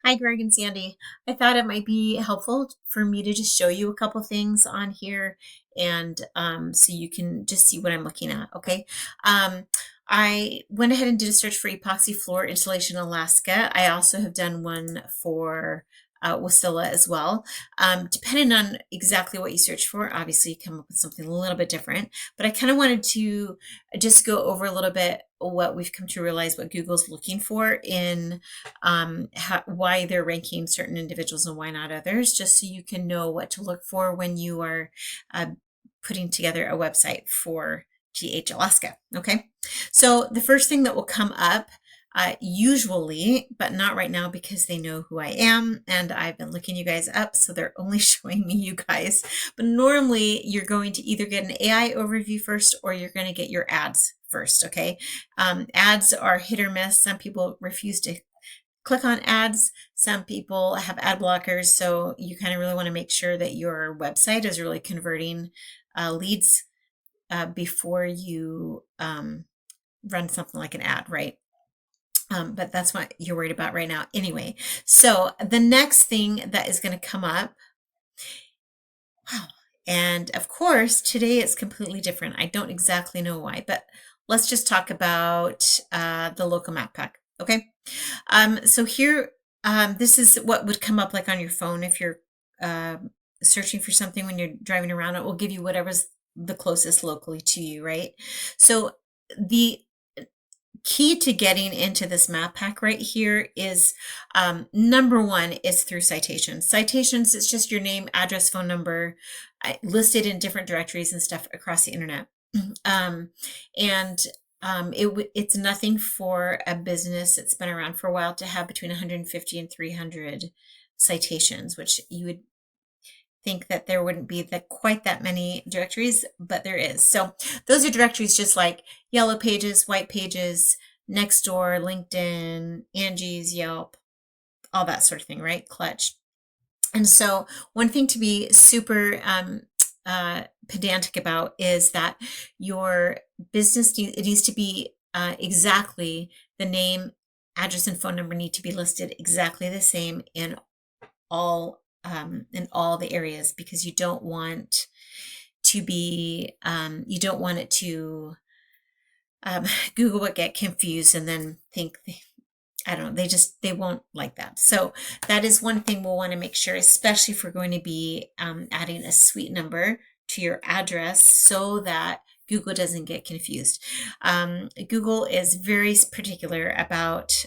Hi, Greg and Sandy. I thought it might be helpful for me to just show you a couple things on here and so you can just see what I'm looking at, okay? Um, I went ahead and did a search for epoxy floor installation Alaska. I also have done one for Wasilla as well. Depending on exactly what you search for, obviously you come up with something a little bit different, but I kind of wanted to just go over a little bit what we've come to realize what Google's looking for in why they're ranking certain individuals and why not others, just so you can know what to look for when you are uh, putting together a website for GH Alaska. Okay, so the first thing that will come up usually, but not right now because they know who I am and I've been looking you guys up, so they're only showing me you guys. But normally you're going to either get an AI overview first or you're going to get your ads first, okay? Ads are hit or miss. Some people refuse to click on ads. Some people have ad blockers, so you kind of really want to make sure that your website is really converting leads before you run something like an ad, right? But that's what you're worried about right now anyway. So the next thing that is going to come up, wow, and of course today it's completely different. I don't exactly know why, but let's just talk about the local map pack. Okay. So here, this is what would come up like on your phone if you're uh, searching for something when you're driving around. It will give you whatever's the closest locally to you, right? So the key to getting into this map pack right here is number one is through citations. Citations, it's just your name, address, phone number, listed in different directories and stuff across the internet. Um, and it's nothing for a business that's been around for a while to have between 150 and 300 citations, which you would think that there wouldn't be quite that many directories, but there is. So those are directories just like Yellow Pages, White Pages, Nextdoor, LinkedIn, Angie's, Yelp, all that sort of thing, right? Clutch. And so one thing to be super pedantic about is that your business it needs to be exactly the name, address, and phone number need to be listed exactly the same in all the areas because you don't want to be you don't want it to Google would get confused and then think I don't know, they won't like that. So that is one thing we'll want to make sure, especially if we're going to be adding a suite number to your address so that Google doesn't get confused. Google is very particular about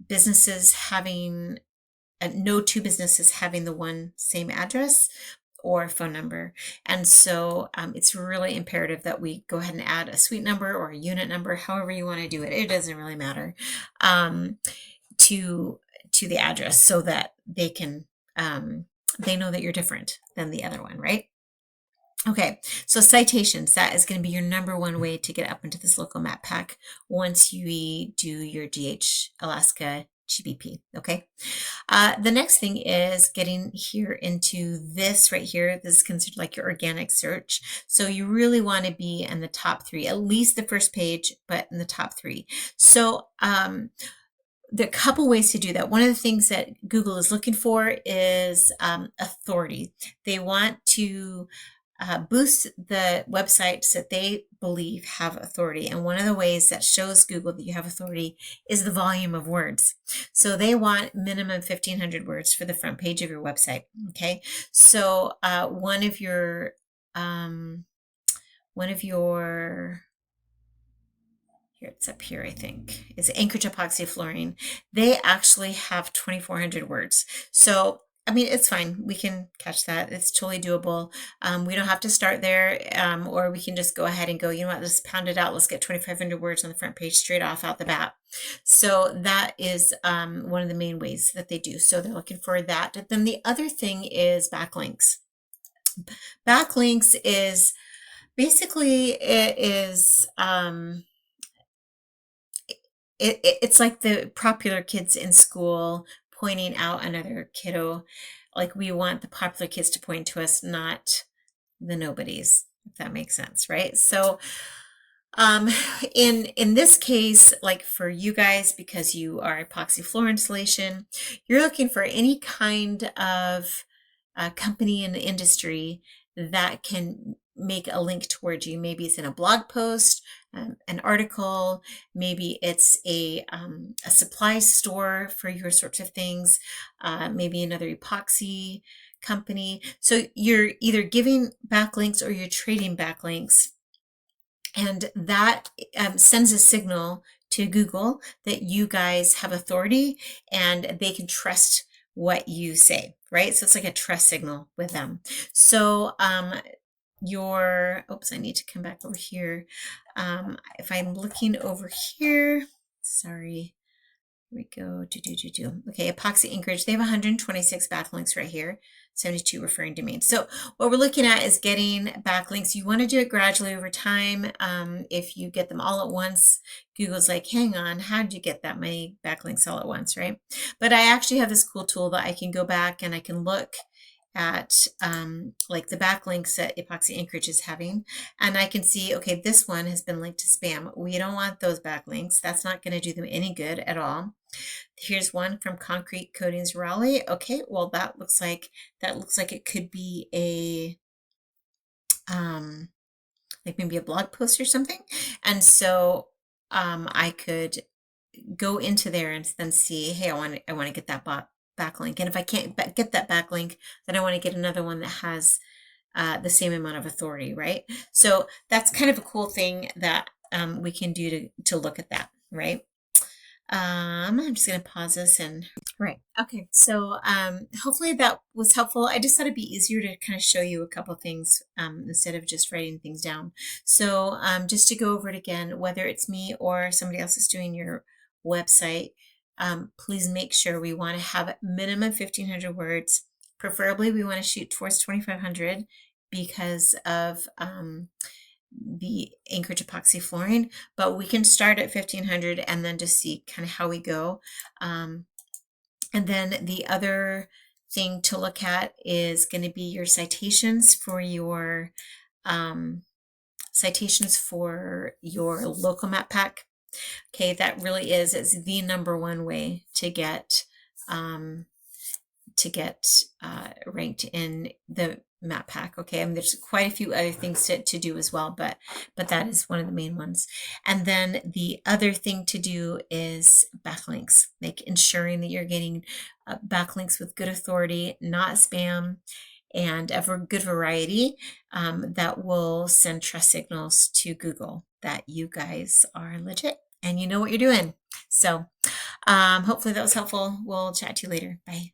businesses having no two businesses having the one same address or phone number. And so it's really imperative that we go ahead and add a suite number or a unit number, however you want to do it. It doesn't really matter to the address so that they know that you're different than the other one, right? Okay, so citations, that is going to be your number one way to get up into this local map pack once you do your GH Alaska GBP. Okay. The next thing is getting here into this right here. This is considered like your organic search. So you really want to be in the top three, at least the first page, but in the top three. So there are a couple ways to do that. One of the things that Google is looking for is authority. They want to boost the websites that they believe have authority. And one of the ways that shows Google that you have authority is the volume of words. So they want minimum 1,500 words for the front page of your website. Okay. So one of your here it's up here, I think, is Anchorage Epoxy Flooring. They actually have 2,400 words. So, I mean, it's fine. We can catch that. It's totally doable. We don't have to start there, or we can just go ahead and go, you know what, let's pound it out. Let's get 2,500 words on the front page straight off out the bat. So that is one of the main ways that they do. So they're looking for that. But then the other thing is backlinks. Backlinks is basically it is it's like the popular kids in school pointing out another kiddo. Like we want the popular kids to point to us, not the nobodies, if that makes sense, right? So Um, in this case, like for you guys, because you are epoxy floor installation, you're looking for any kind of company in the industry that can make a link towards you. Maybe it's in a blog post, an article, maybe it's a supply store for your sorts of things, maybe another epoxy company. So you're either giving backlinks or you're trading backlinks, and that sends a signal to Google that you guys have authority and they can trust what you say, right? So it's like a trust signal with them. So oops, I need to come back over here. If I'm looking over here, sorry, here we go. Okay, Epoxy Anchorage. They have 126 backlinks right here, 72 referring domains. So what we're looking at is getting backlinks. You want to do it gradually over time. If you get them all at once, Google's like, hang on, how did you get that many backlinks all at once, right? But I actually have this cool tool that I can go back and I can look at like the backlinks that Epoxy Anchorage is having, and I can see, okay, this one has been linked to spam. We don't want those backlinks. That's not going to do them any good at all. Here's one from Concrete Coatings Raleigh. Okay, well that looks like it could be a like maybe a blog post or something. And so I could go into there and then see, hey, I want to get that backlink. And if I can't get that backlink, then I want to get another one that has the same amount of authority, right? So that's kind of a cool thing that we can do to look at that, right? I'm just going to pause this and right. Okay. So hopefully that was helpful. I just thought it'd be easier to kind of show you a couple things instead of just writing things down. So just to go over it again, whether it's me or somebody else is doing your website, please make sure we want to have minimum 1,500 words. Preferably, we want to shoot towards 2,500 because of the Anchorage epoxy flooring, but we can start at 1,500 and then just see kind of how we go. And then the other thing to look at is going to be your citations for your local map pack. Okay, that really is the number one way to get ranked in the map pack. Okay, I mean, there's quite a few other things to do as well, but that is one of the main ones. And then the other thing to do is backlinks, like ensuring that you're getting backlinks with good authority, not spam, and of a good variety that will send trust signals to Google that you guys are legit and you know what you're doing. So hopefully that was helpful. We'll chat to you later. Bye.